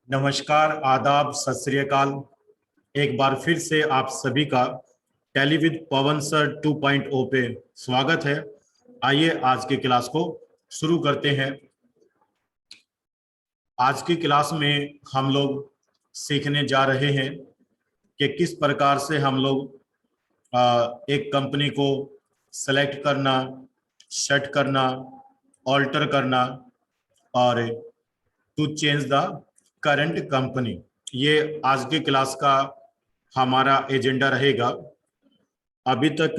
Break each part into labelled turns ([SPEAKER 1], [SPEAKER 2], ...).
[SPEAKER 1] नमस्कार, आदाब, सत श्री अकाल। एक बार फिर से आप सभी का टेली विद पवन सर 2.0 पे स्वागत है। आइए आज की क्लास को शुरू करते हैं। आज की क्लास में हम लोग सीखने जा रहे हैं कि किस प्रकार से हम लोग एक कंपनी को सेलेक्ट करना, सेट करना, ऑल्टर करना और to change the current company. ये आज की क्लास का हमारा एजेंडा रहेगा। अभी तक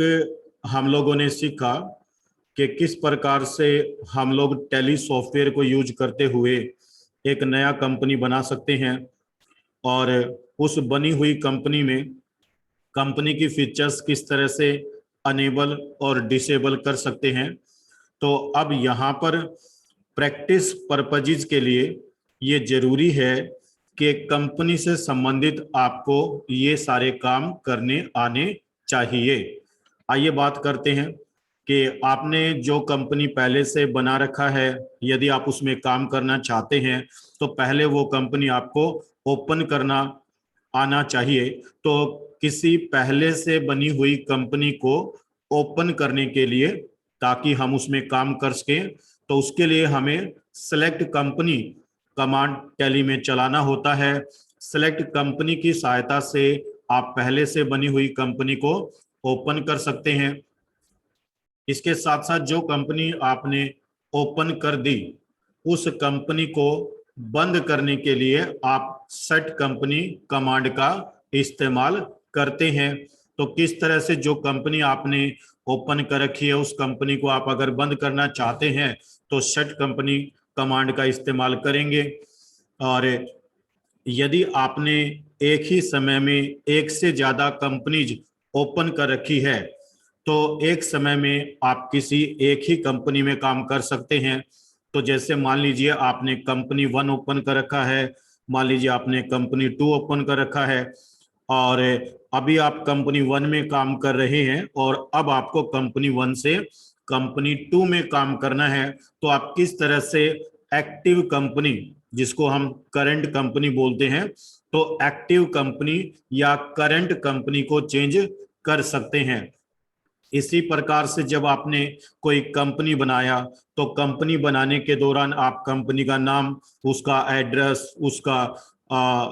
[SPEAKER 1] हम लोगों ने सीखा कि किस प्रकार से हम लोग टैली सॉफ्टवेयर को यूज करते हुए एक नया कंपनी बना सकते हैं और उस बनी हुई कंपनी में कंपनी की फीचर्स किस तरह से अनेबल और डिसेबल कर सकते हैं। तो अब यहाँ पर प्रैक्टिस पर्पजेज के लिए ये जरूरी है कि कंपनी से संबंधित आपको ये सारे काम करने आने चाहिए। आइए बात करते हैं कि आपने जो कंपनी पहले से बना रखा है, यदि आप उसमें काम करना चाहते हैं तो पहले वो कंपनी आपको ओपन करना आना चाहिए। तो किसी पहले से बनी हुई कंपनी को ओपन करने के लिए, ताकि हम उसमें काम कर सकें, तो उसके लिए हमें सेलेक्ट कंपनी कमांड टैली में चलाना होता है। सेलेक्ट कंपनी की सहायता से आप पहले से बनी हुई कंपनी को ओपन कर सकते हैं। इसके साथ साथ जो कंपनी आपने ओपन कर दी, उस कंपनी को बंद करने के लिए आप सेट कंपनी कमांड का इस्तेमाल करते हैं। तो किस तरह से जो कंपनी आपने ओपन कर रखी है उस कंपनी को आप अगर बंद करना चाहते हैं तो सेट कंपनी कमांड का इस्तेमाल करेंगे। और यदि आपने एक ही समय में एक से ज्यादा कंपनीज ओपन कर रखी है तो एक समय में आप किसी एक ही कंपनी में काम कर सकते हैं। तो जैसे मान लीजिए आपने कंपनी 1 ओपन कर रखा है, मान लीजिए आपने कंपनी 2 ओपन कर रखा है और अभी आप कंपनी 1 में काम कर रहे हैं और अब आपको कंपनी 1 से कंपनी 2 में काम करना है। तो आप किस तरह से एक्टिव कंपनी, जिसको हम करंट कंपनी बोलते हैं, तो एक्टिव कंपनी या करंट कंपनी को चेंज कर सकते हैं। इसी प्रकार से जब आपने कोई कंपनी बनाया तो कंपनी बनाने के दौरान आप कंपनी का नाम, उसका एड्रेस, उसका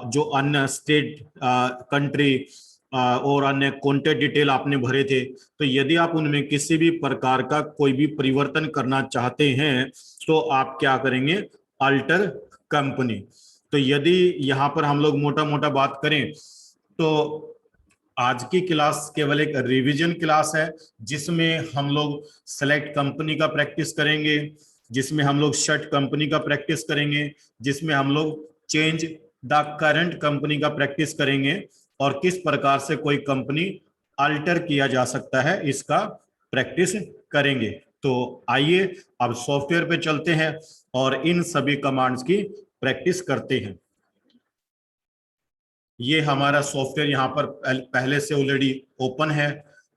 [SPEAKER 1] जो अन्य स्टेट, कंट्री और अन्य कॉन्टेक्ट डिटेल आपने भरे थे, तो यदि आप उनमें किसी भी प्रकार का कोई भी परिवर्तन करना चाहते हैं तो आप क्या करेंगे, अल्टर कंपनी। तो यदि यहाँ पर हम लोग मोटा मोटा बात करें तो आज की क्लास केवल एक रिवीजन क्लास है, जिसमें हम लोग सेलेक्ट कंपनी का प्रैक्टिस करेंगे, जिसमें हम लोग सेट कंपनी का प्रैक्टिस करेंगे, जिसमें हम लोग चेंज द करंट कंपनी का प्रैक्टिस करेंगे और किस प्रकार से कोई कंपनी अल्टर किया जा सकता है इसका प्रैक्टिस करेंगे। तो आइए अब सॉफ्टवेयर पे चलते हैं और इन सभी कमांड्स की प्रैक्टिस करते हैं। ये हमारा सॉफ्टवेयर यहाँ पर पहले से ऑलरेडी ओपन है।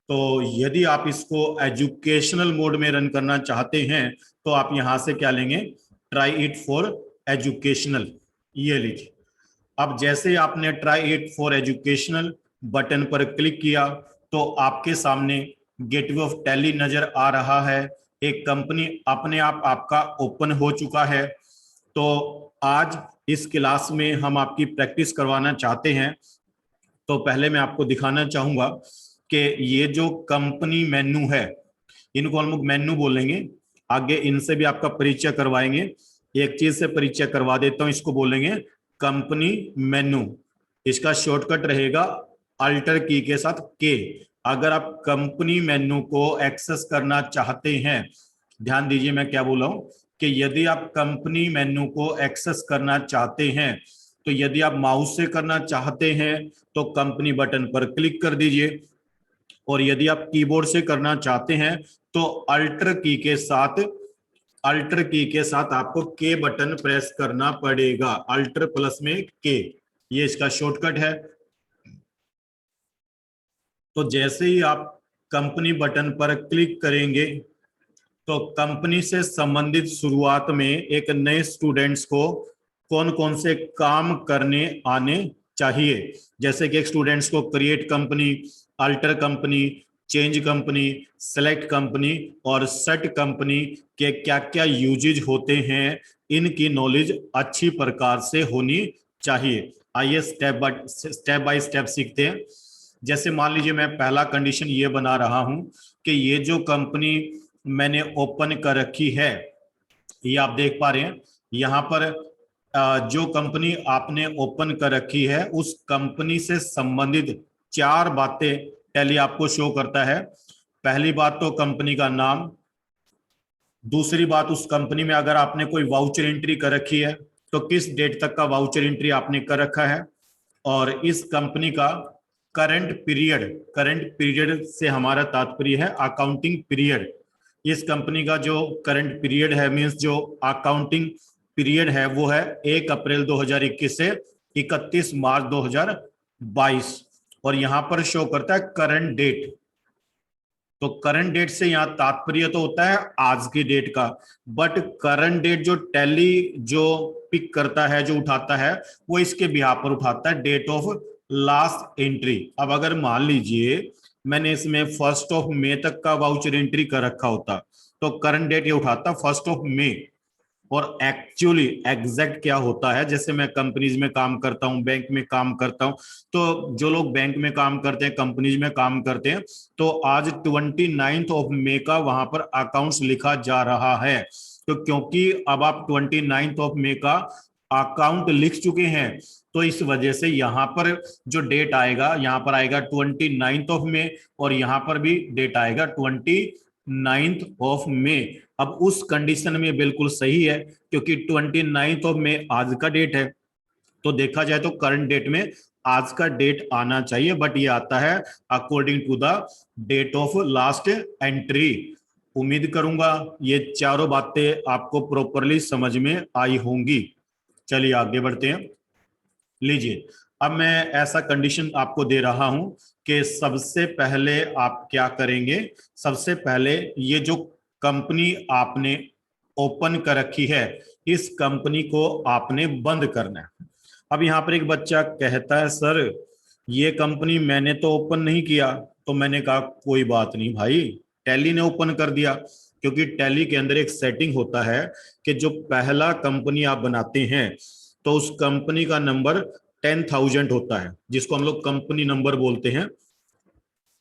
[SPEAKER 1] तो यदि आप इसको एजुकेशनल मोड में रन करना चाहते हैं तो आप यहाँ से क्या लेंगे, ट्राई इट फॉर एजुकेशनल, ये लीजिए। अब जैसे आपने try it for educational button पर क्लिक किया तो आपके सामने गेटवे ऑफ टैली नजर आ रहा है। एक कंपनी अपने आप आपका ओपन हो चुका है। तो आज इस क्लास में हम आपकी प्रैक्टिस करवाना चाहते हैं। तो पहले मैं आपको दिखाना चाहूंगा कि ये जो कंपनी मेन्यू है, इनको हम लोग मेन्यू बोलेंगे। आगे इनसे भी आपका परिचय करवाएंगे। एक चीज से परिचय करवा देता हूं, इसको बोलेंगे कंपनी मेन्यू। इसका शॉर्टकट रहेगा अल्टर की के साथ के। अगर आप कंपनी मेन्यू को एक्सेस करना चाहते हैं, ध्यान दीजिए मैं क्या बोल रहा हूं, कि यदि आप कंपनी मेन्यू को एक्सेस करना चाहते हैं तो यदि आप माउस से करना चाहते हैं तो कंपनी बटन पर क्लिक कर दीजिए, और यदि आप कीबोर्ड से करना चाहते हैं तो अल्टर की के साथ आपको के बटन प्रेस करना पड़ेगा, अल्टर प्लस में के, ये इसका शॉर्टकट है। तो जैसे ही आप कंपनी बटन पर क्लिक करेंगे तो कंपनी से संबंधित शुरुआत में एक नए स्टूडेंट्स को कौन कौन से काम करने आने चाहिए, जैसे कि एक स्टूडेंट्स को create company, alter company, change company, select company और सेट कंपनी के क्या क्या यूजेज होते हैं, इनकी नॉलेज अच्छी प्रकार से होनी चाहिए। आइए स्टेप बाय स्टेप सीखते हैं। जैसे मान लीजिए मैं पहला कंडीशन ये बना रहा हूं कि ये जो कंपनी मैंने ओपन कर रखी है, ये आप देख पा रहे हैं यहाँ पर जो कंपनी आपने ओपन कर रखी है उस कंपनी से संबंधित चार बातें टैली आपको शो करता है। पहली बात तो कंपनी का नाम, दूसरी बात उस कंपनी में अगर आपने कोई वाउचर एंट्री कर रखी है तो किस डेट तक का वाउचर एंट्री आपने कर रखा है, और इस कंपनी का करंट पीरियड से हमारा तात्पर्य है अकाउंटिंग पीरियड। इस कंपनी का जो करंट पीरियड है, मींस जो अकाउंटिंग पीरियड है, वो है 1 अप्रैल 2021 से 31 मार्च 2022, और यहां पर शो करता है करंट डेट। तो करंट डेट से यहाँ तात्पर्य तो होता है आज की डेट का, बट करंट डेट जो टैली जो पिक करता है, जो उठाता है, वो इसके बिहाफ पर उठाता है डेट ऑफ लास्ट एंट्री। अब अगर मान लीजिए मैंने इसमें 1 मई तक का वाउचर एंट्री कर रखा होता तो करंट डेट ये उठाता 1 मई। और एक्चुअली एग्जैक्ट क्या होता है, जैसे मैं कंपनीज में काम करता हूं, बैंक में काम करता हूं, तो जो लोग बैंक में काम करते हैं, कंपनीज में काम करते हैं, तो आज 29 मई का वहां पर अकाउंट्स लिखा जा रहा है। तो क्योंकि अब आप 29 मई का अकाउंट लिख चुके हैं, तो इस वजह से यहाँ पर जो डेट आएगा, यहाँ पर आएगा 29 मई, और यहाँ पर भी डेट आएगा 29 मई। अब उस कंडीशन में बिल्कुल सही है, क्योंकि 29 मई आज का डेट है, तो देखा जाए तो करंट डेट में आज का डेट आना चाहिए, बट ये आता है according to the date of last entry. उम्मीद करूंगा ये चारों बातें आपको प्रॉपरली समझ में आई होंगी। चलिए आगे बढ़ते हैं। लीजिए, अब मैं ऐसा कंडीशन आपको दे रहा हूं कि सबसे पहले आप क्या करेंगे, सबसे पहले ये जो कंपनी आपने ओपन कर रखी है, इस कंपनी को आपने बंद करना है। अब यहाँ पर एक बच्चा कहता है सर ये कंपनी मैंने तो ओपन नहीं किया, तो मैंने कहा कोई बात नहीं भाई, टैली ने ओपन कर दिया। क्योंकि टैली के अंदर एक सेटिंग होता है कि जो पहला कंपनी आप बनाते हैं तो उस कंपनी का नंबर 10,000 होता है, जिसको हम लोग कंपनी नंबर बोलते हैं,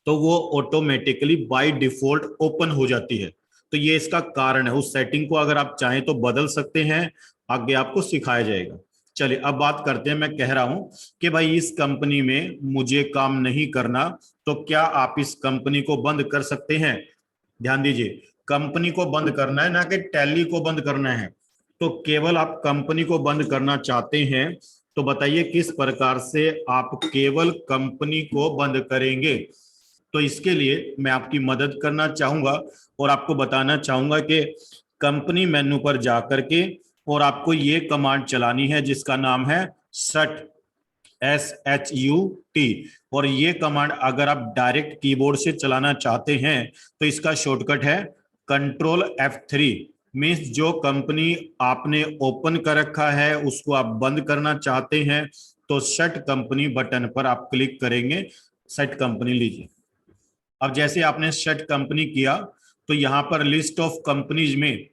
[SPEAKER 1] तो वो ऑटोमेटिकली बाय डिफॉल्ट ओपन हो जाती है। तो ये इसका कारण है। उस सेटिंग को अगर आप चाहें तो बदल सकते हैं, आगे आपको सिखाया जाएगा। चलिए अब बात करते हैं। मैं कह रहा हूं कि भाई इस कंपनी में मुझे काम नहीं करना, तो क्या आप इस कंपनी को बंद कर सकते हैं? ध्यान दीजिए, कंपनी को बंद करना है, ना कि टैली को बंद करना है। तो केवल आप कंपनी को बंद करना चाहते हैं, तो बताइए किस प्रकार से आप केवल कंपनी को बंद करेंगे। तो इसके लिए मैं आपकी मदद करना चाहूंगा और आपको बताना चाहूंगा कि कंपनी मेन्यू पर जाकर के और आपको ये कमांड चलानी है जिसका नाम है SHUT, SHUT। और ये कमांड अगर आप डायरेक्ट कीबोर्ड से चलाना चाहते हैं तो इसका शॉर्टकट है कंट्रोल F3। मीन्स जो कंपनी आपने ओपन कर रखा है उसको आप बंद करना चाहते हैं तो शट कंपनी बटन पर आप क्लिक करेंगे, शट कंपनी। लीजिए, अब जैसे आपने शट कंपनी किया तो यहां पर लिस्ट ऑफ कंपनीज में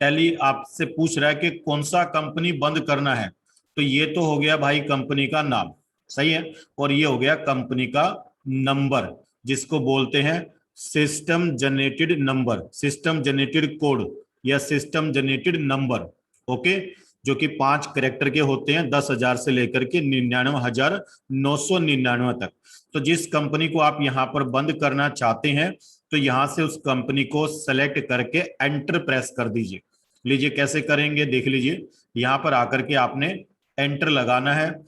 [SPEAKER 1] टैली आपसे पूछ रहा है कि कौन सा कंपनी बंद करना है। तो ये तो हो गया भाई कंपनी का नाम, सही है, और ये हो गया कंपनी का नंबर, जिसको बोलते हैं system generated number, system generated code या सिस्टम जनरेटेड नंबर। ओके, जो कि 5 कैरेक्टर के होते हैं, 10,000 से लेकर के 99,999 तक। तो जिस कंपनी को आप यहां पर बंद करना चाहते हैं तो यहां से उस कंपनी को सेलेक्ट करके एंटर प्रेस कर दीजिए। लीजिए कैसे करेंगे, देख लीजिए। यहां पर आकर के आपने एंटर लगाना है।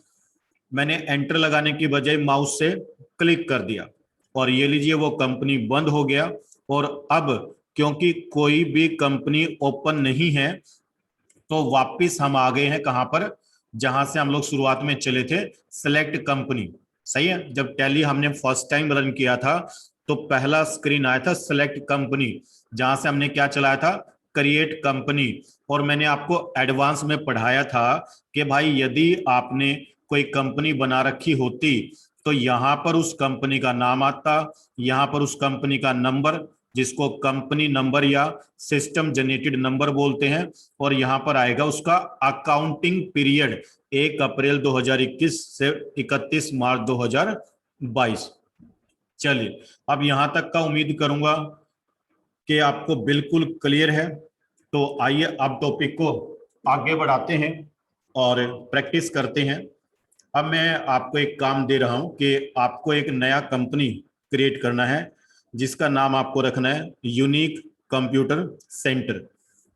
[SPEAKER 1] मैंने एंटर लगाने की बजाय माउस से क्लिक कर दिया और ये लीजिए वो कंपनी बंद हो गया। और अब क्योंकि कोई भी कंपनी ओपन नहीं है तो वापिस हम आ गए हैं कहां पर, जहां से हम लोग शुरुआत में चले थे, सेलेक्ट कंपनी। सही है, जब टैली हमने फर्स्ट टाइम रन किया था तो पहला स्क्रीन आया था सेलेक्ट कंपनी, जहां से हमने क्या चलाया था, क्रिएट कंपनी। और मैंने आपको एडवांस में पढ़ाया था कि भाई यदि आपने कोई कंपनी बना रखी होती तो यहाँ पर उस कंपनी का नाम आता, यहाँ पर उस कंपनी का नंबर जिसको कंपनी नंबर या सिस्टम जनरेटेड नंबर बोलते हैं, और यहाँ पर आएगा उसका अकाउंटिंग पीरियड 1 अप्रैल 2021 से 31 मार्च 2022। चलिए, अब यहां तक का उम्मीद करूंगा कि आपको बिल्कुल क्लियर है। तो आइए अब टॉपिक को आगे बढ़ाते हैं और प्रैक्टिस करते हैं। अब मैं आपको एक काम दे रहा हूं कि आपको एक नया कंपनी क्रिएट करना है जिसका नाम आपको रखना है यूनिक कंप्यूटर सेंटर।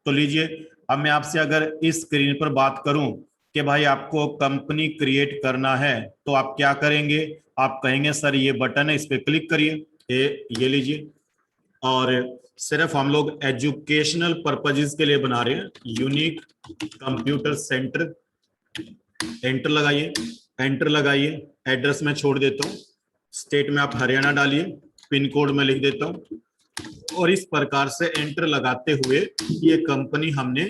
[SPEAKER 1] तो लीजिए, अब मैं आपसे अगर इस स्क्रीन पर बात करूं कि भाई आपको कंपनी क्रिएट करना है तो आप क्या करेंगे? आप कहेंगे सर ये बटन है, इस पर क्लिक करिए, ये लीजिए। और सिर्फ हम लोग एजुकेशनल पर्पजेस के लिए बना रहे हैं यूनिक कंप्यूटर सेंटर। एंटर लगाइए, एंटर लगाइए। एड्रेस में छोड़ देता हूँ, स्टेट में आप हरियाणा डालिए, पिन कोड में लिख देता हूँ। और इस प्रकार से एंटर लगाते हुए ये कंपनी हमने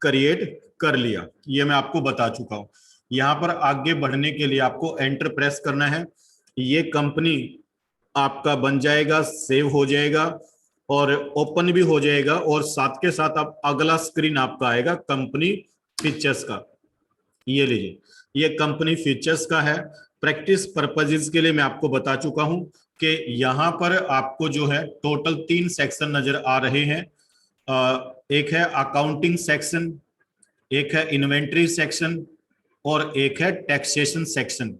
[SPEAKER 1] क्रिएट कर लिया, ये मैं आपको बता चुका हूं। यहां पर आगे बढ़ने के लिए आपको एंटर प्रेस करना है। ये कंपनी आपका बन जाएगा, सेव हो जाएगा और ओपन भी हो जाएगा, और साथ के साथ अब अगला स्क्रीन आपका आएगा कंपनी फीचर्स का। ये लीजिए, ये कंपनी फीचर्स का है। प्रैक्टिस पर्पजेस के लिए मैं आपको बता चुका हूं कि यहां पर आपको जो है टोटल 3 सेक्शन नजर आ रहे हैं। एक है अकाउंटिंग सेक्शन, एक है इन्वेंट्री सेक्शन और एक है टैक्सेशन सेक्शन।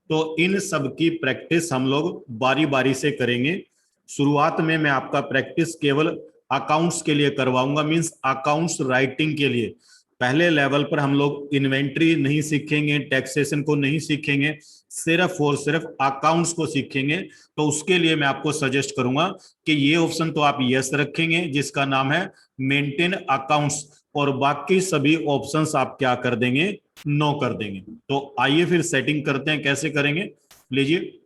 [SPEAKER 1] तो इन सब की प्रैक्टिस हम लोग बारी बारी से करेंगे। शुरुआत में मैं आपका प्रैक्टिस केवल अकाउंट्स के लिए करवाऊंगा, मींस अकाउंट्स राइटिंग के लिए। पहले लेवल पर हम लोग इन्वेंट्री नहीं सीखेंगे, टैक्सेशन को नहीं सीखेंगे, सिर्फ और सिर्फ अकाउंट्स को सीखेंगे। तो उसके लिए मैं आपको सजेस्ट करूंगा कि ये ऑप्शन तो आप यस रखेंगे जिसका नाम है मेंटेन अकाउंट्स, और बाकी सभी ऑप्शंस आप क्या कर देंगे? नो कर देंगे। तो आइए फिर सेटिंग करते हैं, कैसे करेंगे। लीजिए,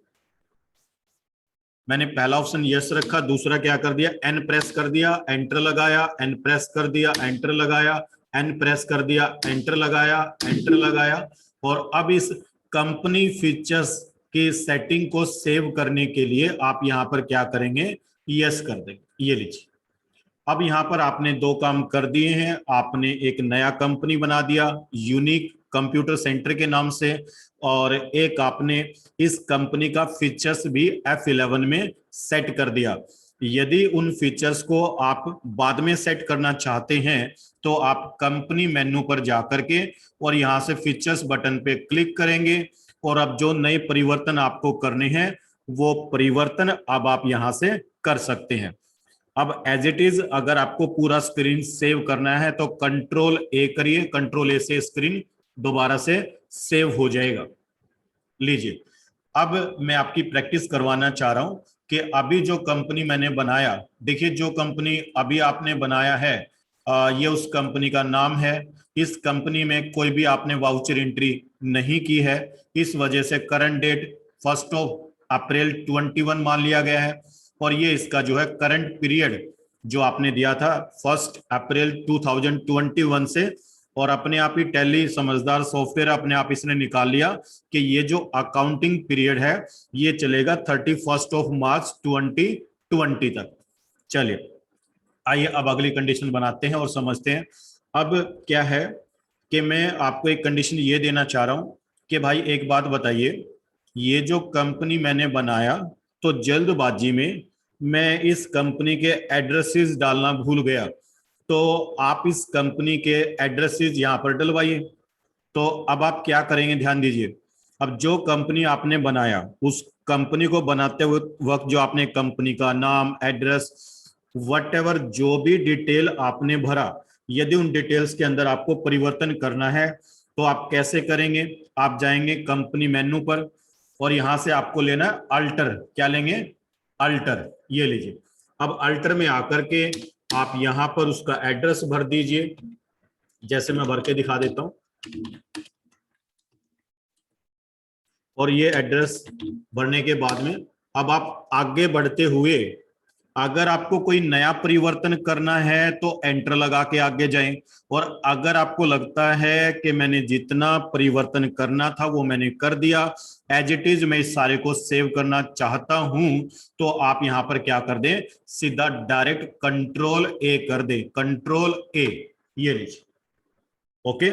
[SPEAKER 1] मैंने पहला ऑप्शन यस रखा, दूसरा क्या कर दिया? एन प्रेस कर दिया, एंटर लगाया, एन प्रेस कर दिया, एंटर लगाया, एन प्रेस कर दिया, एंटर लगाया, एंटर लगाया। और अब इस कंपनी फीचर्स की सेटिंग को सेव करने के लिए आप यहां पर क्या करेंगे? यस कर देंगे। ये लीजिए, अब यहां पर आपने 2 काम कर दिए हैं। आपने एक नया कंपनी बना दिया यूनिक कंप्यूटर सेंटर के नाम से, और एक आपने इस कंपनी का फीचर्स भी F11 में सेट कर दिया। यदि उन फीचर्स को आप बाद में सेट करना चाहते हैं तो आप कंपनी मेन्यू पर जाकर के और यहां से फीचर्स बटन पे क्लिक करेंगे, और अब जो नए परिवर्तन आपको करने हैं वो परिवर्तन अब आप यहां से कर सकते हैं। अब एज इट इज अगर आपको पूरा स्क्रीन सेव करना है तो कंट्रोल ए करिए, कंट्रोल ए से स्क्रीन दोबारा से सेव हो जाएगा। लीजिए, अब मैं आपकी प्रैक्टिस करवाना चाह रहा हूं कि अभी जो कंपनी मैंने बनाया, देखिए जो कंपनी अभी आपने बनाया है ये उस कंपनी का नाम है। इस कंपनी में कोई भी आपने वाउचर एंट्री नहीं की है, इस वजह से करंट डेट 1 अप्रैल 21 मान लिया गया है, और ये इसका जो है करंट पीरियड जो आपने दिया था 1 अप्रैल 2021 से। और अपने आप ही टैली समझदार सॉफ्टवेयर अपने आप इसने निकाल लिया कि ये जो अकाउंटिंग पीरियड है ये चलेगा 31 मार्च 2020 तक। चलिए, आइए अब अगली कंडीशन बनाते हैं और समझते हैं। अब क्या है कि मैं आपको एक कंडीशन ये देना चाह रहा हूं कि भाई एक बात बताइए, ये जो कंपनी मैंने बनाया तो जल्दबाजी में मैं इस कंपनी के एड्रेसेस डालना भूल गया, तो आप इस कंपनी के एड्रेसेस यहां पर डलवाइए। तो अब आप क्या करेंगे, ध्यान दीजिए। अब जो कंपनी आपने बनाया उस कंपनी को बनाते हुए वक्त जो आपने कंपनी का नाम, एड्रेस, वट जो भी डिटेल आपने भरा, यदि उन डिटेल्स के अंदर आपको परिवर्तन करना है तो आप कैसे करेंगे? आप जाएंगे कंपनी मेन्यू पर और यहां से आपको लेना अल्टर। क्या लेंगे? अल्टर। ये लीजिए, अब अल्टर में आकर के आप यहां पर उसका एड्रेस भर दीजिए, जैसे मैं भर के दिखा देता हूं। और ये एड्रेस भरने के बाद में अब आप आगे बढ़ते हुए अगर आपको कोई नया परिवर्तन करना है तो एंटर लगा के आगे जाएं, और अगर आपको लगता है कि मैंने जितना परिवर्तन करना था वो मैंने कर दिया, एज इट इज मैं इस सारे को सेव करना चाहता हूं, तो आप यहां पर क्या कर दें, सीधा डायरेक्ट कंट्रोल ए कर दें, कंट्रोल ए, ये लीजिए। ओके,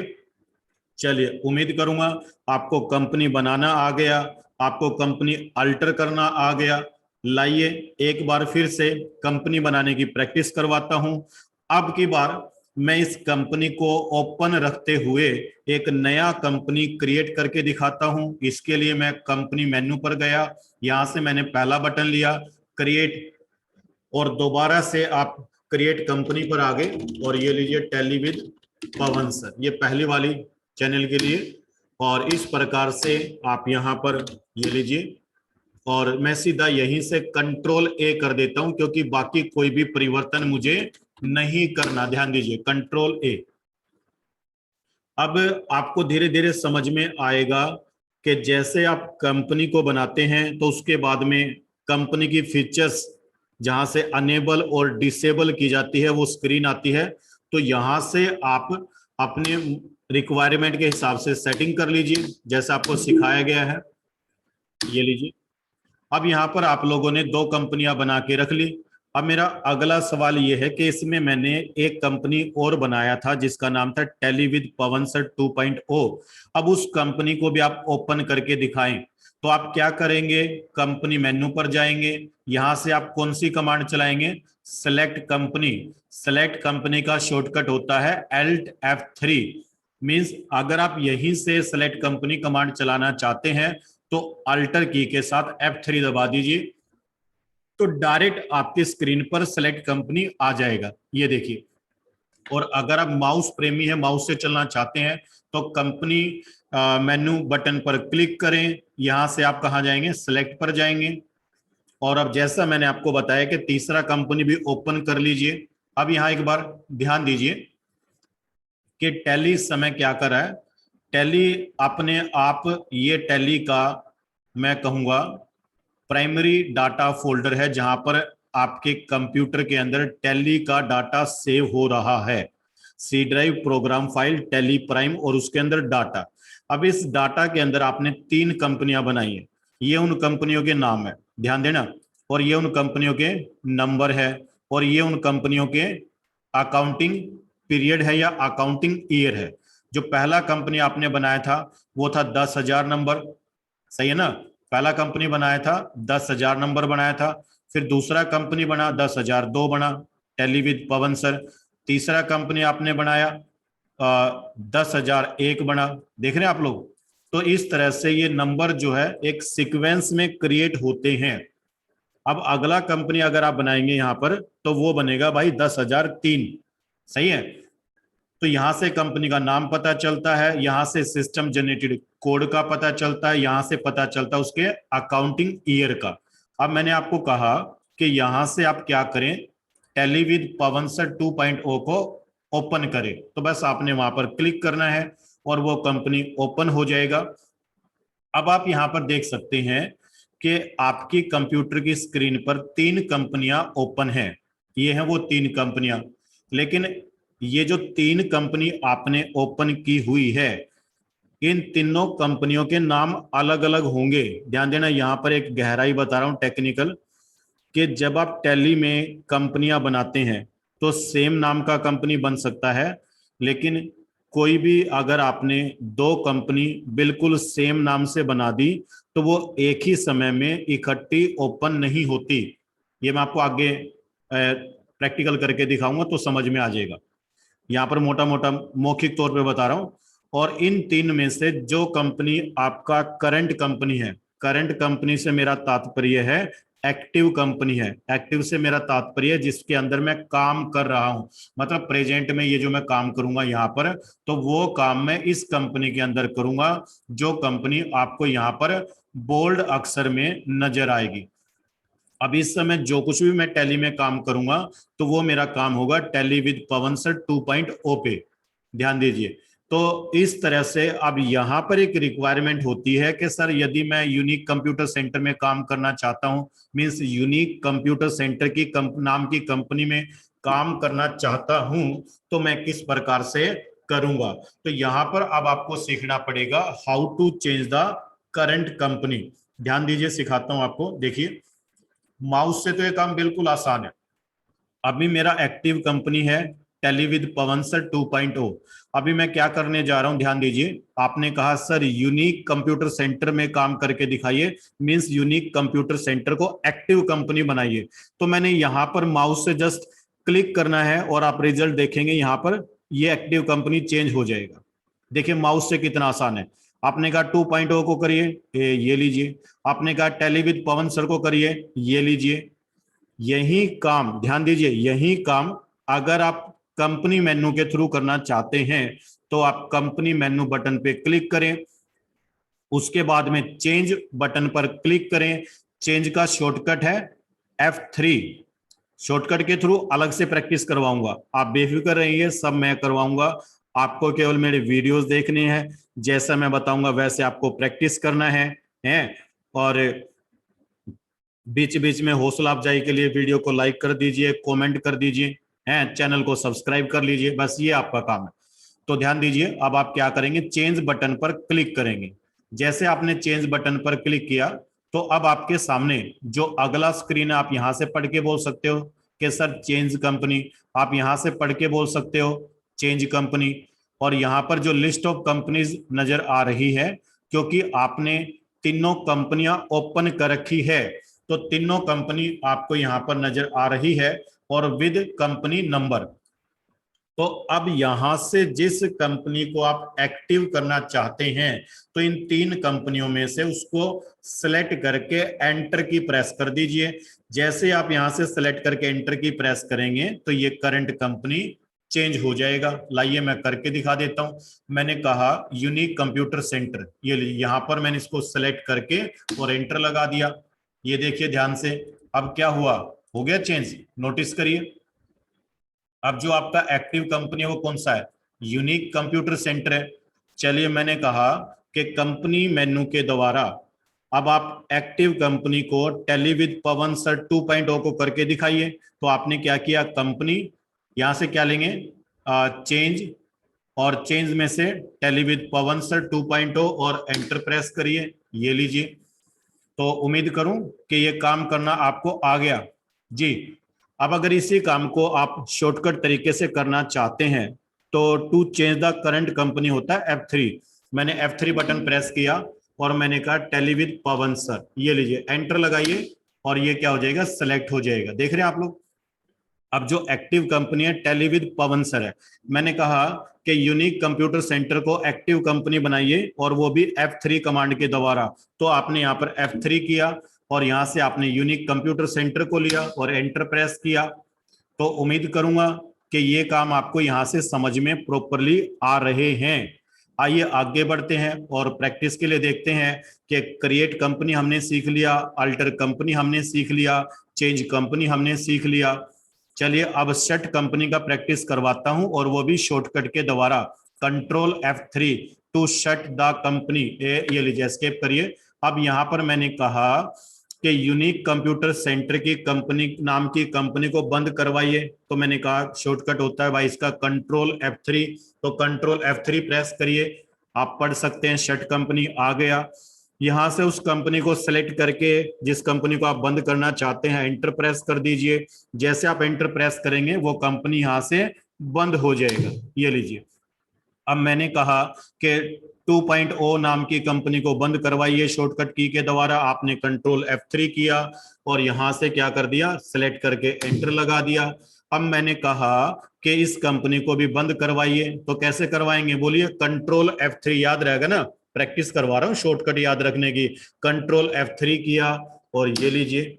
[SPEAKER 1] चलिए, उम्मीद करूंगा आपको कंपनी बनाना आ गया, आपको कंपनी अल्टर करना आ गया। लाइए एक बार फिर से कंपनी बनाने की प्रैक्टिस करवाता हूं। अब की बार मैं इस कंपनी को ओपन रखते हुए एक नया कंपनी क्रिएट करके दिखाता हूं। इसके लिए मैं कंपनी मेन्यू पर गया, यहां से मैंने पहला बटन लिया क्रिएट, और दोबारा से आप क्रिएट कंपनी पर आ गए, और ये लीजिए टैली विद पवन सर, ये पहली वाली चैनल के लिए। और इस प्रकार से आप यहां पर ये लीजिए, और मैं सीधा यहीं से कंट्रोल ए कर देता हूं, क्योंकि बाकी कोई भी परिवर्तन मुझे नहीं करना। ध्यान दीजिए, कंट्रोल ए। अब आपको धीरे धीरे समझ में आएगा कि जैसे आप कंपनी को बनाते हैं तो उसके बाद में कंपनी की फीचर्स जहां से अनेबल और डिसेबल की जाती है वो स्क्रीन आती है। तो यहां से आप अपने रिक्वायरमेंट के हिसाब से सेटिंग कर लीजिए, जैसा आपको सिखाया गया है। ये लीजिए, अब यहाँ पर आप लोगों ने दो कंपनियां बना के रख ली। अब मेरा अगला सवाल ये है कि इसमें मैंने एक कंपनी और बनाया था जिसका नाम था टेली विद पवन सर 2.0। अब उस कंपनी को भी आप ओपन करके दिखाएं, तो आप क्या करेंगे, कंपनी मेन्यू पर जाएंगे, यहां से आप कौन सी कमांड चलाएंगे, सेलेक्ट कंपनी। सेलेक्ट कंपनी का शॉर्टकट होता है Alt F3। मींस अगर आप यहीं से सेलेक्ट कंपनी कमांड चलाना चाहते हैं तो अल्टर की के साथ F3 दबा दीजिए, तो डायरेक्ट आपके स्क्रीन पर सेलेक्ट कंपनी आ जाएगा, ये देखिए। और अगर आप माउस प्रेमी है, माउस से चलना चाहते हैं, तो कंपनी मेन्यू बटन पर क्लिक करें, यहां से आप कहां जाएंगे, सेलेक्ट पर जाएंगे। और अब जैसा मैंने आपको बताया कि तीसरा कंपनी भी ओपन कर लीजिए। अब यहां एक बार ध्यान दीजिए कि टैली इस समय क्या कर रहा है। टैली अपने आप, ये टैली का मैं कहूंगा प्राइमरी डाटा फोल्डर है, जहां पर आपके कंप्यूटर के अंदर टैली का डाटा सेव हो रहा है। C drive, program file, Tally Prime, और उसके अंदर डाटा। अब इस डाटा के अंदर आपने 3 कंपनियां बनाई है, ये उन कंपनियों के नाम है, ध्यान देना। और ये उन कंपनियों के नंबर है, और ये उन कंपनियों के अकाउंटिंग पीरियड है या अकाउंटिंग ईयर है। जो पहला कंपनी आपने बनाया था वो था 10,000 नंबर, सही है ना। पहला कंपनी बनाया था 10,000 नंबर बनाया था। फिर दूसरा कंपनी बना 10,002 बना, टेली विद पवन सर। तीसरा कंपनी आपने बनाया 10,001 बना। देख रहे हैं आप लोग। तो इस तरह से ये नंबर जो है एक सीक्वेंस में क्रिएट होते हैं। अब अगला कंपनी अगर आप बनाएंगे यहां पर, तो वो बनेगा भाई 10,003, सही है। तो यहां से कंपनी का नाम पता चलता है, यहां से सिस्टम जनरेटेड कोड का पता चलता है, यहां से पता चलता है उसके अकाउंटिंग ईयर का। अब मैंने आपको कहा कि यहां से आप क्या करें, टैली विद पवन सर 2.0 को ओपन करें, तो बस आपने वहां पर क्लिक करना है और वो कंपनी ओपन हो जाएगा। अब आप यहां पर देख सकते हैं कि आपकी कंप्यूटर की स्क्रीन पर 3 कंपनियां ओपन हैं। ये हैं वो 3 कंपनियां। लेकिन ये जो 3 कंपनी आपने ओपन की हुई है, इन तीनों कंपनियों के नाम अलग अलग होंगे। ध्यान देना, यहां पर एक गहराई बता रहा हूं टेक्निकल, कि जब आप टैली में कंपनियां बनाते हैं तो सेम नाम का कंपनी बन सकता है, लेकिन कोई भी अगर आपने 2 कंपनी बिल्कुल सेम नाम से बना दी तो वो एक ही समय में इकट्ठी ओपन नहीं होती। ये मैं आपको आगे प्रैक्टिकल करके दिखाऊंगा तो समझ में आ जाएगा। यहाँ पर मोटा मोटा मौखिक तौर पे बता रहा हूं। और इन 3 में से जो कंपनी आपका करंट कंपनी है, करंट कंपनी से मेरा तात्पर्य है एक्टिव कंपनी है। एक्टिव से मेरा तात्पर्य जिसके अंदर मैं काम कर रहा हूं, मतलब प्रेजेंट में ये जो मैं काम करूंगा यहाँ पर, तो वो काम मैं इस कंपनी के अंदर करूंगा, जो कंपनी आपको यहाँ पर बोल्ड अक्षर में नजर आएगी। अब इस समय जो कुछ भी मैं टैली में काम करूंगा तो वो मेरा काम होगा टैली विद पवन सर 2.0 पे। ध्यान दीजिए, तो इस तरह से अब यहाँ पर एक रिक्वायरमेंट होती है कि सर यदि मैं यूनिक कंप्यूटर सेंटर में काम करना चाहता हूँ, मींस यूनिक कंप्यूटर सेंटर की नाम की कंपनी में काम करना चाहता हूँ, तो मैं किस प्रकार से करूंगा। तो यहाँ पर अब आपको सीखना पड़ेगा how to change the current company. ध्यान दीजिए, सिखाता हूं आपको। देखिए, माउस से तो ये काम बिल्कुल आसान है। अभी मेरा एक्टिव कंपनी है टेलीविद पवन सर 2.0। अभी मैं क्या करने जा रहा हूं, ध्यान दीजिए। आपने कहा सर यूनिक कंप्यूटर सेंटर में काम करके दिखाइए, मींस यूनिक कंप्यूटर सेंटर को एक्टिव कंपनी बनाइए। तो मैंने यहां पर माउस से जस्ट क्लिक करना है और आप रिजल्ट देखेंगे, यहां पर ये एक्टिव कंपनी चेंज हो जाएगा। देखिए माउस से कितना आसान है। आपने कहा 2.0 को करिए, ये लीजिए। आपने कहा टेलीविद पवन सर को करिए, ये लीजिए। यही काम, ध्यान दीजिए, यही काम अगर आप कंपनी मेन्यू के थ्रू करना चाहते हैं तो आप कंपनी मेन्यू बटन पे क्लिक करें, उसके बाद में चेंज बटन पर क्लिक करें। चेंज का शॉर्टकट है F3। शॉर्टकट के थ्रू अलग से प्रैक्टिस करवाऊंगा, आप बेफिक्र रहिए, सब मैं करवाऊंगा। आपको केवल मेरे वीडियोस देखने हैं, जैसा मैं बताऊंगा वैसे आपको प्रैक्टिस करना है। और बीच बीच में हौसला अफजाई के लिए वीडियो को लाइक कर दीजिए, कमेंट कर दीजिए, हैं, चैनल को सब्सक्राइब कर लीजिए, बस ये आपका काम है। तो ध्यान दीजिए, अब आप क्या करेंगे, चेंज बटन पर क्लिक करेंगे। जैसे आपने चेंज बटन पर क्लिक किया तो अब आपके सामने जो अगला स्क्रीन है, आप यहां से पढ़ के बोल सकते हो कि सर चेंज कंपनी। आप यहां से पढ़ के बोल सकते हो चेंज कंपनी। और यहां पर जो लिस्ट ऑफ कंपनीज नजर आ रही है, क्योंकि आपने तीनों कंपनियां ओपन कर रखी है, तो तीनों कंपनी आपको यहां पर नजर आ रही है और विद कंपनी नंबर। तो अब यहां से जिस कंपनी को आप एक्टिव करना चाहते हैं, तो इन तीन कंपनियों में से उसको सेलेक्ट करके एंटर की प्रेस कर दीजिए। जैसे आप यहां से सेलेक्ट करके एंटर की प्रेस करेंगे तो ये करंट कंपनी चेंज हो जाएगा। लाइए मैं करके दिखा देता हूं। मैंने कहा यूनिक कंप्यूटर सेंटर, ये यहां पर मैंने इसको सेलेक्ट करके और एंटर लगा दिया। ये देखिए ध्यान से, अब क्या हुआ, हो गया चेंज, नोटिस करिए। अब जो आपका एक्टिव कंपनी है वो कौन सा है, यूनिक कंप्यूटर सेंटर है। चलिए, मैंने कहा कि कंपनी मेन्यू के द्वारा अब आप एक्टिव कंपनी को टेलीविद पवन सर 2.0 को करके दिखाइए। तो आपने क्या किया, कंपनी, यहां से क्या लेंगे, चेंज, और चेंज में से टेलीविद पवन सर 2.0 और एंटर प्रेस करिए, ये लीजिए। तो उम्मीद करूं कि ये काम करना आपको आ गया जी। अब अगर इसी काम को आप शॉर्टकट तरीके से करना चाहते हैं तो to change the current company होता है F3। मैंने F3 बटन प्रेस किया और मैंने कहा टेलीविद पवन सर, ये लीजिए, एंटर लगाइए और ये क्या हो जाएगा, सेलेक्ट हो जाएगा। देख रहे हैं आप लोग। अब जो एक्टिव कंपनी है टेलीविद पवन सर है। मैंने कहा कि यूनिक कंप्यूटर सेंटर को एक्टिव कंपनी बनाइए और वो भी F3 कमांड के द्वारा। तो आपने यहाँ पर F3 किया और यहां से आपने यूनिक कंप्यूटर सेंटर को लिया और एंटर प्रेस किया। तो उम्मीद करूंगा कि ये काम आपको यहां से समझ में प्रॉपरली आ रहे हैं। आइए आगे बढ़ते हैं और प्रैक्टिस के लिए देखते हैं कि क्रिएट कंपनी हमने सीख लिया, अल्टर कंपनी हमने सीख लिया, चेंज कंपनी हमने सीख लिया। चलिए अब शट कंपनी का प्रैक्टिस करवाता हूं और वो भी शॉर्टकट के द्वारा, control F3 to shut the company. ये लीजिए, एस्केप करिए। अब यहां पर मैंने कहा कि यूनिक कंप्यूटर सेंटर की कंपनी नाम की कंपनी को बंद करवाइए। तो मैंने कहा शॉर्टकट होता है भाई इसका कंट्रोल F3। तो कंट्रोल F3 प्रेस करिए, आप पढ़ सकते हैं शट कंपनी आ गया। यहां से उस कंपनी को सेलेक्ट करके जिस कंपनी को आप बंद करना चाहते हैं एंटर प्रेस कर दीजिए। जैसे आप एंटर प्रेस करेंगे वो कंपनी यहां से बंद हो जाएगा, ये लीजिए। अब मैंने कहा कि 2.0 नाम की कंपनी को बंद करवाइए शॉर्टकट की के द्वारा। आपने कंट्रोल F3 किया और यहां से क्या कर दिया, सेलेक्ट करके एंटर लगा दिया। अब मैंने कहा कि इस कंपनी को भी बंद करवाइए। तो कैसे करवाएंगे बोलिए, कंट्रोल F3, याद रहेगा ना, प्रैक्टिस करवा रहा हूं शॉर्टकट याद रखने की। कंट्रोल F3 किया और ये लीजिए।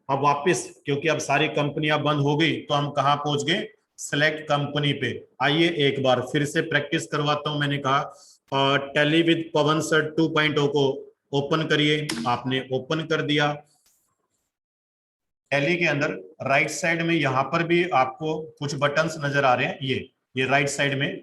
[SPEAKER 1] अब वापस, क्योंकि अब सारी कंपनियां बंद हो गई, तो हम कहां पहुंच गए, सेलेक्ट कंपनी पे। आइए एक बार फिर से प्रैक्टिस करवाता हूं। मैंने कहा टेलीविद पवन सर 2.0 को ओपन करिए, आपने ओपन कर दिया। टैली के अंदर राइट साइड में यहां पर भी आपको कुछ बटन्स नजर आ रहे हैं, ये राइट साइड में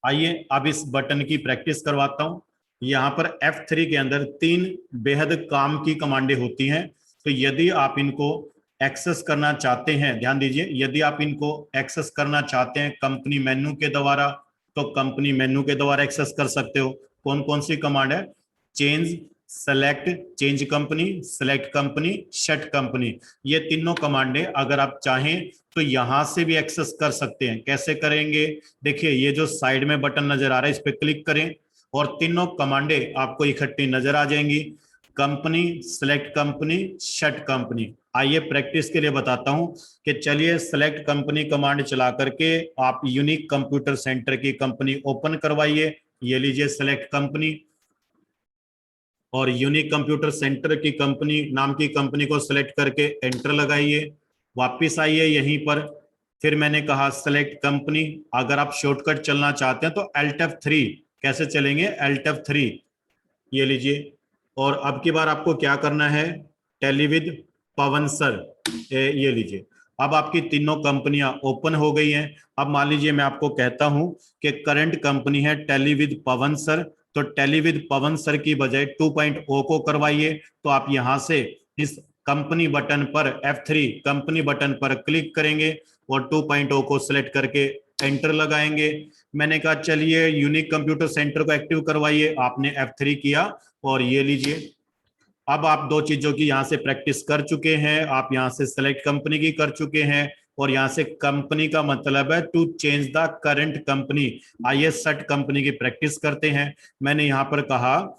[SPEAKER 1] आइए अब इस बटन की प्रैक्टिस करवाता हूं। यहाँ पर F3 के अंदर 3 बेहद काम की कमांडें होती हैं। तो यदि आप इनको एक्सेस करना चाहते हैं, ध्यान दीजिए, यदि आप इनको एक्सेस करना चाहते हैं कंपनी मेन्यू के द्वारा, तो कंपनी मेन्यू के द्वारा एक्सेस कर सकते हो। कौन कौन सी कमांड है? Change, select, change company, select company, shut company. ये तीनों कमांडें अगर आप चाहें तो यहां से भी एक्सेस कर सकते हैं। कैसे करेंगे? देखिए, ये जो साइड में बटन नजर आ रहा है, इस पर क्लिक करें और तीनों कमांडें आपको इकट्ठी नजर आ जाएंगी। Company, select company, shut company. आइए प्रैक्टिस के लिए बताता हूं कि चलिए सेलेक्ट कंपनी कमांड चला करके आप यूनिक कंप्यूटर सेंटर की कंपनी ओपन करवाइए। ये लीजिए सेलेक्ट कंपनी, और यूनिक कंप्यूटर सेंटर की कंपनी नाम की कंपनी को सिलेक्ट करके एंटर लगाइए। वापस आइए यहीं पर, फिर मैंने कहा सेलेक्ट कंपनी। अगर आप शॉर्टकट चलना चाहते हैं तो Alt F3। कैसे चलेंगे? Alt F3, ये लीजिए। और अब की बार आपको क्या करना है? टेलीविद पवन सर, ये लीजिए। अब आपकी तीनों कंपनियां ओपन हो गई हैं। अब मान लीजिए मैं आपको कहता हूं कि करंट कंपनी है टेलीविद पवन सर, तो टेलीविद पवन सर की बजाय 2.0 को करवाइए। तो आप यहां से इस कंपनी बटन पर F3 कंपनी बटन पर क्लिक करेंगे और 2.0 को सिलेक्ट करके एंटर लगाएंगे। मैंने कहा चलिए यूनिक कंप्यूटर सेंटर को एक्टिव करवाइए, आपने F3 किया और ये लीजिए। अब आप दो चीजों की यहां से प्रैक्टिस कर चुके हैं। आप यहां से सेलेक्ट कंपनी की कर चुके हैं और यहां से कंपनी का मतलब है to change the current company. आइए सेट कंपनी की प्रैक्टिस करते हैं। मैंने यहां पर कहा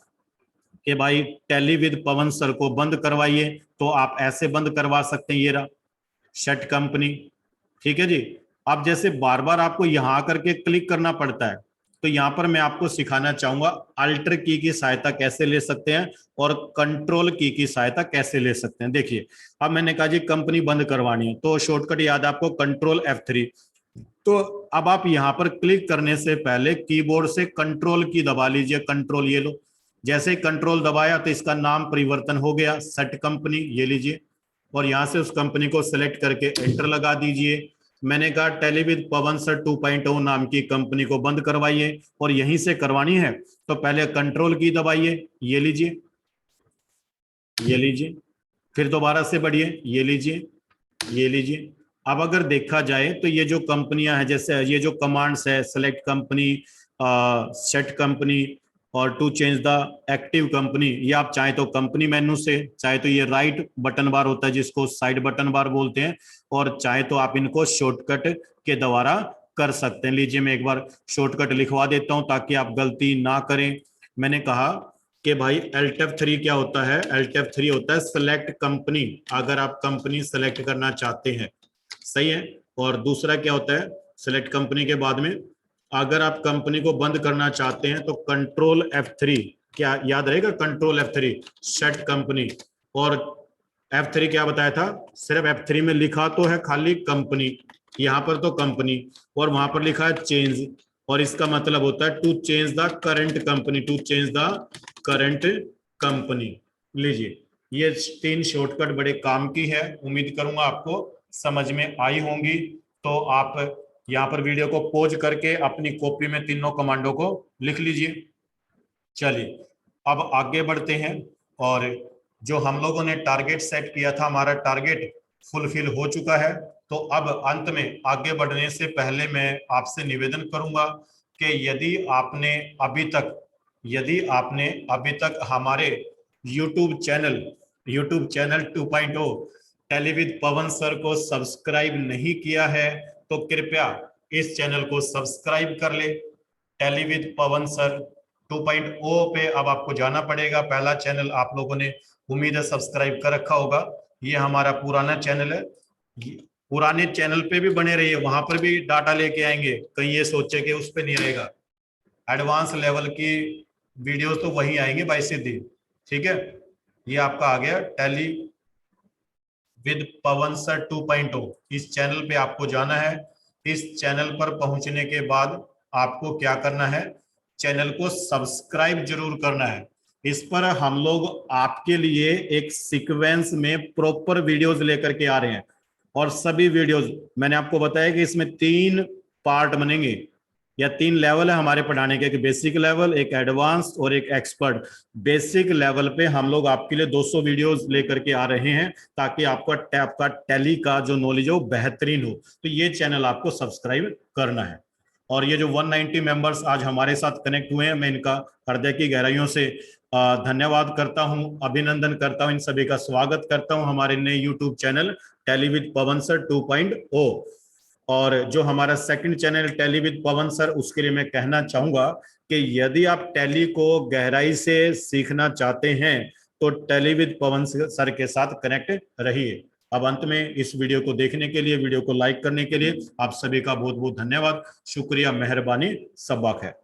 [SPEAKER 1] कि भाई टेलीविद पवन सर को बंद करवाइए, तो आप ऐसे बंद करवा सकते हैं, ये रहा शट कंपनी। ठीक है जी। अब जैसे बार बार आपको यहां आकर के क्लिक करना पड़ता है, तो यहां पर मैं आपको सिखाना चाहूंगा अल्टर की सहायता कैसे ले सकते हैं और कंट्रोल की सहायता कैसे ले सकते हैं। देखिए, अब मैंने कहा जी कंपनी बंद करवानी है, तो शॉर्टकट याद है आपको कंट्रोल F3। तो अब आप यहां पर क्लिक करने से पहले कीबोर्ड से कंट्रोल की दबा लीजिए, कंट्रोल, ये लो। जैसे ही कंट्रोल दबाया तो इसका नाम परिवर्तन हो गया सेट कंपनी, ये लीजिए। और यहां से उस कंपनी को सिलेक्ट करके एंटर लगा दीजिए। मैंने कहा टेलीविद पवन सर 2.0 नाम की कंपनी को बंद करवाइए, और यहीं से करवानी है तो पहले कंट्रोल की दबाइए, ये लीजिए, ये लीजिए। फिर दोबारा से बढ़िए, ये लीजिए, ये लीजिए। अब अगर देखा जाए तो ये जो कंपनियां हैं, जैसे ये जो कमांड्स है सेलेक्ट कंपनी, सेट कंपनी और to change the active company, ये आप चाहे तो कंपनी मेन्यू से, चाहे तो ये राइट बटन बार होता है जिसको साइड बटन बार बोलते हैं, और चाहे तो आप इनको शॉर्टकट के द्वारा कर सकते हैं। लीजिए मैं एक बार शॉर्टकट लिखवा देता हूं ताकि आप गलती ना करें। मैंने कहा कि भाई Alt F3 क्या होता है? Alt F3 होता है सेलेक्ट कंपनी, अगर आप कंपनी सेलेक्ट करना चाहते हैं, सही है। और दूसरा क्या होता है? सेलेक्ट कंपनी के बाद में अगर आप कंपनी को बंद करना चाहते हैं तो कंट्रोल F3, क्या याद रहेगा? Control F3 shut company. और F3 क्या बताया था? सिर्फ F3 में लिखा तो है खाली कंपनी, यहां पर तो कंपनी, और वहां पर लिखा है चेंज, और इसका मतलब होता है to change the current company, to change the current company. लीजिए, ये 3 शॉर्टकट बड़े काम की है, उम्मीद करूंगा आपको समझ में आई होंगी। तो आप यहाँ पर वीडियो को पॉज करके अपनी कॉपी में तीनों कमांडों को लिख लीजिए। चलिए अब आगे बढ़ते हैं, और जो हम लोगों ने टारगेट सेट किया था, हमारा टारगेट फुलफिल हो चुका है। तो अब अंत में आगे बढ़ने से पहले मैं आपसे निवेदन करूंगा कि यदि आपने अभी तक हमारे YouTube चैनल 2.0 टेलीविद पवन सर को सब्सक्राइब नहीं किया है तो कृपया इस चैनल को सब्सक्राइब कर ले। टेलीविद पवन सर 2.0 पे अब आपको जाना पड़ेगा। पहला चैनल आप लोगों ने उम्मीद है सब्सक्राइब कर रखा होगा। ये हमारा पुराना चैनल है, पुराने चैनल पे भी बने रहिए, वहां पर भी डाटा लेके आएंगे, कहीं ये सोचे कि उस पर नहीं रहेगा। एडवांस लेवल की वीडियोस तो वही आएंगे भाई सीधी। ठीक है, ये आपका आ गया टेली विद पवन सर 2.0। इस चैनल पे आपको जाना है। इस चैनल पर पहुंचने के बाद आपको क्या करना है? चैनल को सब्सक्राइब जरूर करना है। इस पर हम लोग आपके लिए एक सीक्वेंस में प्रॉपर वीडियोस लेकर के आ रहे हैं, और सभी वीडियोस मैंने आपको बताया कि इसमें 3 पार्ट बनेंगे, या 3 लेवल है हमारे पढ़ाने के, एक बेसिक लेवल, एक एडवांस और एक एक्सपर्ट। बेसिक लेवल पे हम लोग आपके लिए 200 वीडियोस लेकर के आ रहे हैं ताकि आपका टैली का जो नॉलेज है वो बेहतरीन हो। तो ये चैनल आपको सब्सक्राइब करना है। और ये जो 190 मेंबर्स आज हमारे साथ कनेक्ट हुए हैं, मैं इनका हृदय की गहराइयों से धन्यवाद करता हूं, अभिनंदन करता हूं, इन सभी का स्वागत करता हूं हमारे नए YouTube channel tally with Pawan sir 2.0। और जो हमारा second channel tally with Pawan sir, उसके लिए मैं कहना चाहूंगा कि यदि आप टैली को गहराई से सीखना चाहते हैं तो टैली विद पवन सर के साथ कनेक्ट रहिए। अब अंत में इस वीडियो को देखने के लिए, वीडियो को लाइक करने के लिए आप सभी का बहुत बहुत धन्यवाद, शुक्रिया, मेहरबानी, सब है।